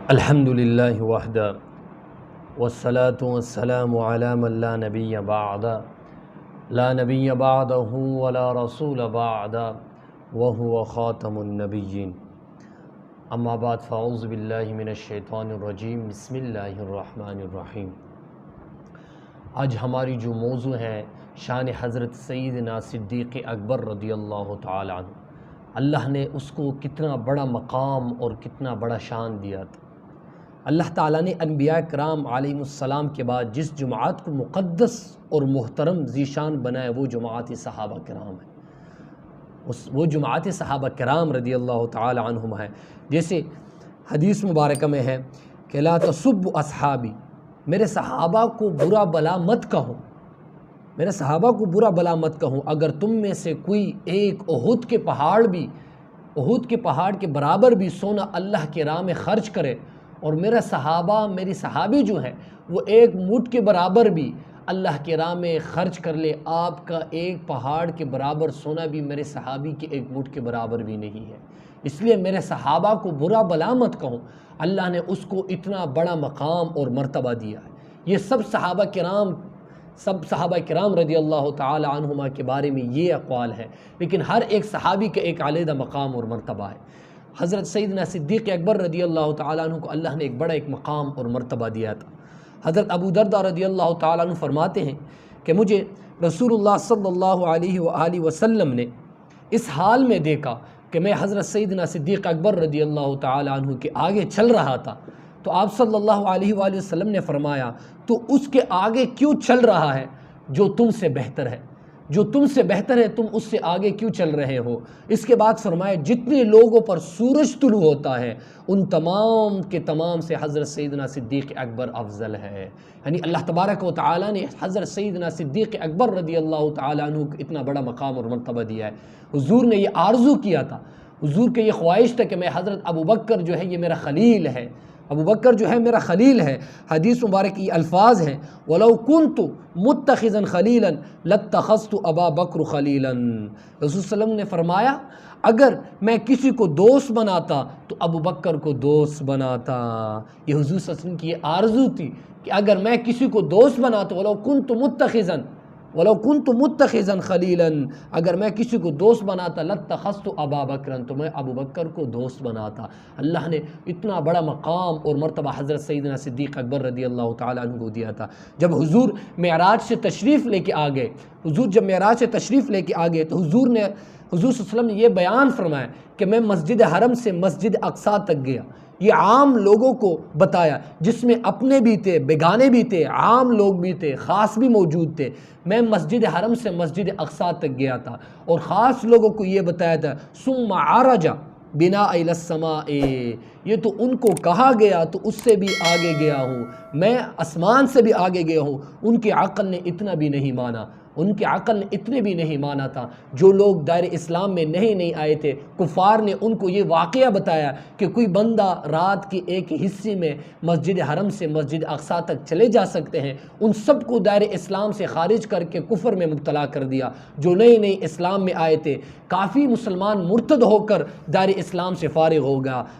الحمد للہ وحدہ والصلاة والسلام علی من لا نبی بعد لا نبی بعدہ ولا رسول بعد وهو خاتم النبیین اما بعد فاعوذ باللہ من الشیطان الرجیم بسم اللہ الرحمن الرحیم۔ آج ہماری جو موضوع ہے شان حضرت سیدنا صدیق اکبر رضی اللہ تعالی عنہ، اللہ نے اس کو کتنا بڑا مقام اور کتنا بڑا شان دیا تھا۔ اللہ تعالیٰ نے انبیاء کرام علیہم السلام کے بعد جس جماعت کو مقدس اور محترم ذیشان بنائے وہ جماعت صحابہ کرام ہے، وہ جماعت صحابہ کرام رضی اللہ تعالی عنہم ہے۔ جیسے حدیث مبارکہ میں ہے کہ لا تسبوا اصحابی، میرے صحابہ کو برا بلا مت کہو، میرے صحابہ کو برا بلا مت کہو۔ اگر تم میں سے کوئی ایک احد کے پہاڑ کے برابر بھی سونا اللہ کے راہ میں خرچ کرے اور میرا صحابہ میری صحابی جو ہے وہ ایک مٹھ کے برابر بھی اللہ کے راہ میں خرچ کر لے، آپ کا ایک پہاڑ کے برابر سونا بھی میرے صحابی کے ایک مٹھ کے برابر بھی نہیں ہے۔ اس لیے میرے صحابہ کو برا بلا مت کہو، اللہ نے اس کو اتنا بڑا مقام اور مرتبہ دیا ہے۔ یہ سب صحابہ کرام رضی اللہ تعالی عنہما کے بارے میں یہ اقوال ہے، لیکن ہر ایک صحابی کا ایک علیحدہ مقام اور مرتبہ ہے۔ حضرت سیدنا صدیق اکبر رضی اللہ تعالیٰ عنہ کو اللہ نے ایک بڑا ایک مقام اور مرتبہ دیا تھا۔ حضرت ابو درداء رضی اللہ تعالیٰ عنہ فرماتے ہیں کہ مجھے رسول اللہ صلی اللہ علیہ وآلہ وسلم نے اس حال میں دیکھا کہ میں حضرت سیدنا صدیق اکبر رضی اللہ تعالیٰ عنہ کے آگے چل رہا تھا، تو آپ صلی اللہ علیہ وآلہ وسلم نے فرمایا تو اس کے آگے کیوں چل رہا ہے جو تم سے بہتر ہے، جو تم سے بہتر ہے تم اس سے آگے کیوں چل رہے ہو۔ اس کے بعد فرمایا جتنے لوگوں پر سورج طلوع ہوتا ہے ان تمام کے تمام سے حضرت سیدنا صدیق اکبر افضل ہے۔ یعنی اللہ تبارک و تعالیٰ نے حضرت سیدنا صدیق اکبر رضی اللہ تعالیٰ عنہ کو اتنا بڑا مقام اور مرتبہ دیا ہے۔ حضور نے یہ آرزو کیا تھا، حضور کے یہ خواہش تھا کہ میں حضرت ابو بکر جو ہے یہ میرا خلیل ہے، ابو بکر جو ہے میرا خلیل ہے۔ حدیث مبارک یہ الفاظ ہیں وَلَوْ كُنْتُ مُتَّخِذًا خَلِيلًا لَاتَّخَذْتُ أَبَا بَكْرَ خَلِيلًا۔ رسول صلی اللہ علیہ وسلم نے فرمایا اگر میں کسی کو دوست بناتا تو ابو بکر کو دوست بناتا۔ یہ حضور صلی اللہ علیہ وسلم کی یہ آرزو تھی کہ اگر میں کسی کو دوست بناتا وَلَوْ كُنْتُ مُتَّخِذًا خَلِيلًا، اگر میں کسی کو دوست بناتا لَاتَّخَذْتُ أَبَا بَكْرًا، تو میں ابو بکر کو دوست بناتا۔ اللہ نے اتنا بڑا مقام اور مرتبہ حضرت سیدنا صدیق اکبر رضی اللہ تعالیٰ عنہ کو دیا تھا۔ جب حضور معراج سے تشریف لے کے آ گئے، تو حضور صلی اللہ علیہ وسلم نے یہ بیان فرمایا کہ میں مسجد حرم سے مسجد اقصیٰ تک گیا، یہ عام لوگوں کو بتایا جس میں اپنے بھی تھے، بیگانے بھی تھے، عام لوگ بھی تھے، خاص بھی موجود تھے۔ میں مسجد حرم سے مسجد اقصیٰ تک گیا تھا اور خاص لوگوں کو یہ بتایا تھا ثم عرج بنا الی السماء، یہ تو ان کو کہا گیا تو اس سے بھی آگے گیا ہوں، میں آسمان سے بھی آگے گیا ہوں۔ ان کی عقل نے اتنا بھی نہیں مانا، ان کی عقل نے اتنے بھی نہیں مانا تھا۔ جو لوگ دائر اسلام میں نہیں آئے تھے، کفار نے ان کو یہ واقعہ بتایا کہ کوئی بندہ رات کے ایک حصے میں مسجد حرم سے مسجد اقصیٰ تک چلے جا سکتے ہیں، ان سب کو دائر اسلام سے خارج کر کے کفر میں مبتلا کر دیا۔ جو نئے اسلام میں آئے تھے کافی مسلمان مرتد ہو کر دائر اسلام سے فارغ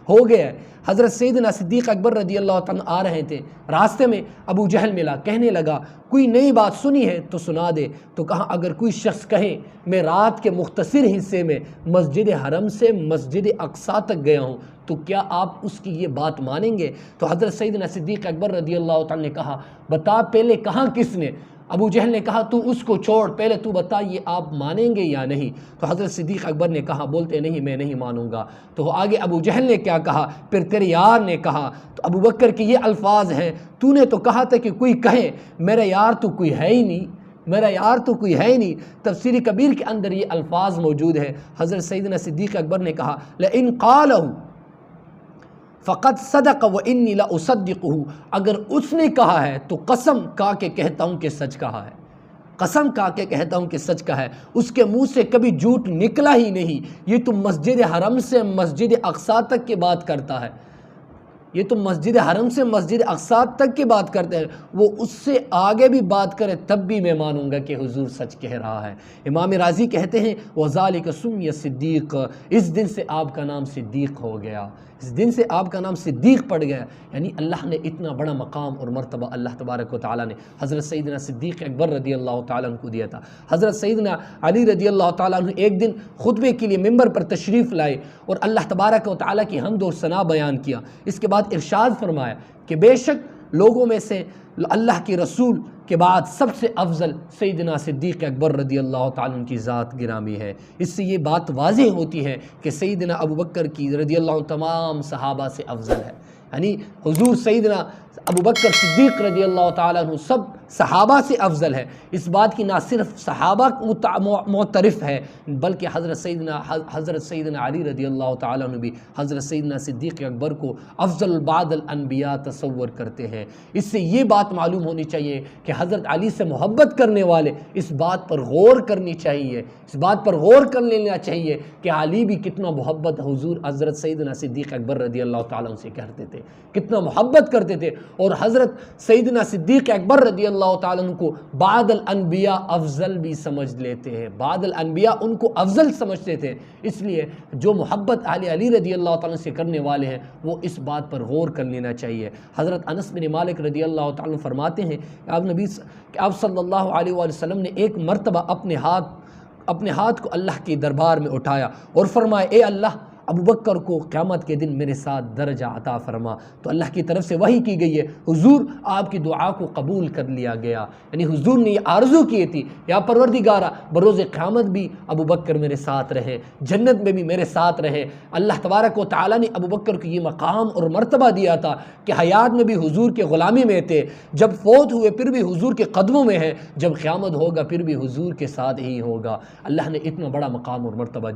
ہو گئے۔ حضرت سیدنا صدیق اکبر رضی اللہ عنہ آ رہے تھے، راستے میں ابو جہل ملا، کہنے لگا کوئی نئی بات سنی ہے تو سنا دے۔ تو کہا اگر کوئی شخص کہے میں رات کے مختصر حصے میں مسجد حرم سے مسجد اقصیٰ تک گیا ہوں تو کیا آپ اس کی یہ بات مانیں گے؟ تو حضرت سیدنا صدیق اکبر رضی اللہ عنہ نے کہا بتا پہلے کہاں کس نے؟ ابو جہل نے کہا تو اس کو چھوڑ، پہلے تو بتا یہ آپ مانیں گے یا نہیں؟ تو حضرت صدیق اکبر نے کہا بولتے نہیں میں نہیں مانوں گا۔ تو آگے ابو جہل نے کیا کہا؟ پھر تیرے یار نے کہا۔ تو ابو بکر کے یہ الفاظ ہیں تو نے تو کہا تھا کہ کوئی کہے میرا یار تو کوئی ہے ہی نہیں، میرا یار تو کوئی ہے ہی نہیں۔ تفسیر کبیر کے اندر یہ الفاظ موجود ہے۔ حضرت سیدنا صدیق اکبر نے کہا لئن قالہ فقد صدق وانی لاصدقہ، اگر اس نے کہا ہے تو قسم کھا کے کہتا ہوں کہ سچ کہا ہے، قسم کھا کے کہتا ہوں کہ سچ کہا ہے، اس کے منہ سے کبھی جھوٹ نکلا ہی نہیں۔ یہ تو مسجد حرم سے مسجد اقصیٰ تک کی بات کرتا ہے، یہ تو مسجد حرم سے مسجد اقصیٰ تک کی بات کرتے ہیں، وہ اس سے آگے بھی بات کرے تب بھی میں مانوں گا کہ حضور سچ کہہ رہا ہے۔ امام راضی کہتے ہیں وَذَلِكَ سُمِّيَ صدیق، اس دن سے آپ کا نام صدیق ہو گیا۔ اس دن سے آپ کا نام صدیق پڑ گیا، یعنی اللہ نے اتنا بڑا مقام اور مرتبہ اللہ تبارک و تعالیٰ نے حضرت سیدنا صدیق اکبر رضی اللہ تعالیٰ عنہ کو دیا تھا۔ حضرت سیدنا علی رضی اللہ تعالیٰ عنہ ایک دن خطبے کے لیے ممبر پر تشریف لائے اور اللہ تبارک و تعالیٰ کی حمد و ثنا بیان کیا۔ اس کے بعد ارشاد فرمایا کہ بے شک لوگوں میں سے اللہ کے رسول کے بعد سب سے افضل سیدنا صدیق اکبر رضی اللہ تعالیٰ عنہ کی ذات گرامی ہے۔ اس سے یہ بات واضح ہوتی ہے کہ سیدنا ابوبکر کی رضی اللہ عنہ تمام صحابہ سے افضل ہے، یعنی حضور سیدنا ابوبکر صدیق رضی اللہ تعالیٰ عنہ سب صحابہ سے افضل ہے۔ اس بات کی نہ صرف صحابہ معترف ہے بلکہ حضرت سیدنا علی رضی اللہ تعالیٰ عنہ بھی حضرت سیدنا صدیق اکبر کو افضل بعد الانبیاء تصور کرتے ہیں۔ اس سے یہ بات معلوم ہونی چاہیے کہ حضرت علی سے محبت کرنے والے اس بات پر غور کرنی چاہیے، اس بات پر غور کر لینا چاہیے کہ علی بھی کتنا محبت حضور حضرت سیدنا صدیق اکبر رضی اللہ تعالیٰ عنہ سے کرتے تھے، کتنا محبت کرتے تھے، اور حضرت سیدنا صدیق اکبر رضی اللہ تعالیٰ عنہ کو بعد الانبیاء افضل بھی سمجھ لیتے ہیں، بعد الانبیاء ان کو افضل سمجھتے تھے۔ اس لیے جو محبت علی رضی اللہ تعالیٰ عنہ سے کرنے والے ہیں وہ اس بات پر غور کر لینا چاہیے۔ حضرت انس بن مالک رضی اللہ تعالیٰ عنہ فرماتے ہیں کہ آپ صلی اللہ علیہ وآلہ وسلم نے ایک مرتبہ اپنے ہاتھ کو اللہ کے دربار میں اٹھایا اور فرمایا اے اللہ ابوبکر کو قیامت کے دن میرے ساتھ درجہ عطا فرما، تو اللہ کی طرف سے وحی کی گئی ہے، حضور آپ کی دعا کو قبول کر لیا گیا، یعنی حضور نے یہ آرزو کی تھی یا پروردگارہ بروز قیامت بھی ابوبکر میرے ساتھ رہے، جنت میں بھی میرے ساتھ رہے۔ اللہ تبارک و تعالیٰ نے ابوبکر کو یہ مقام اور مرتبہ دیا تھا کہ حیات میں بھی حضور کے غلامی میں تھے، جب فوت ہوئے پھر بھی حضور کے قدموں میں ہیں، جب قیامت ہوگا پھر بھی حضور کے ساتھ ہی ہوگا۔ اللہ نے اتنا بڑا مقام اور مرتبہ دیا۔